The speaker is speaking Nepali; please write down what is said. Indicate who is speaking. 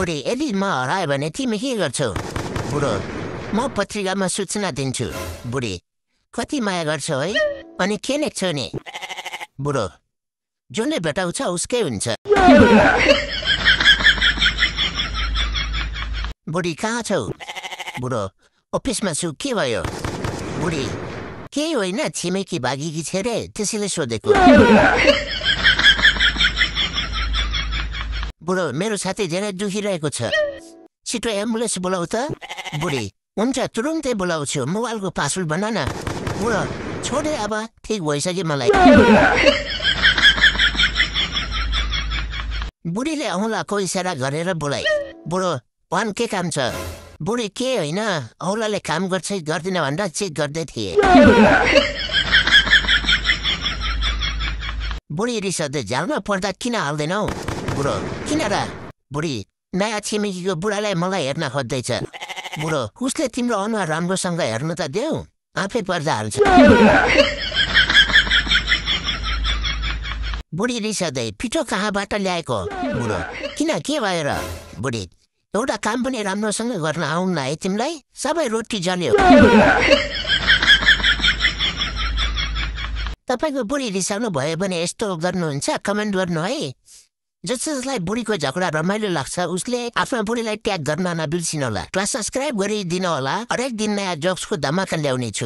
Speaker 1: बुढी यदि म हरायो भने तिमी के गर्छौ बुढो म पत्रिकामा सूचना दिन्छु बुढी कति माया गर्छौ है अनि के लेख्छौ नि बुढो जसले भेटाउँछ उसकै हुन्छ बुढी कहाँ छौ बुढो अफिसमा छु के भयो बुढी केही होइन छिमेकी भागेकी छ रे त्यसैले सोधेको बुढो मेरो साथी धेरै दुखिरहेको छ छिटो एम्बुलेन्स बोलाऊ त बुढी हुन्छ तुरुन्तै बोलाउँछु मोबाइलको पासवर्ड बना न बुढो छोडे अब ठिक भइसक्यो मलाई बुढीले औँलाको इसारा गरेर बोलाइ बुढो भन के काम छ बुढी के होइन औँलाले काम गर्छ गर्दिन भनेर चेक गर्दै थिए बुढी रिसाउँदै झ्यालमा पर्दा किन हाल्दैनौ बुढो किन र बुढी नयाँ छिमेकीको बुढालाई मलाई हेर्न खोज्दैछ बुढो उसले तिम्रो अनुहार राम्रोसँग हेर्नु त देऊ आफै पर्दा हाल्छ बुढी रिसाउँदै पिठो कहाँबाट ल्याएको बुढो किन के भएर बुढी एउटा काम पनि राम्रोसँग गर्न आउन्न है तिमीलाई सबै रोटी जल्यो तपाईँको बुढी रिसाउनु भयो भने यस्तो गर्नुहुन्छ कमेन्ट गर्नु है जसलाई बुढीको झगडा रमाइलो लाग्छ उसले आफ्नो बुढीलाई ट्याग गर्न नबिर्सिनु होला सब्स्क्राइब गरिदिनु होला हरेक दिन नयाँ जोक्सको धमाका ल्याउने छु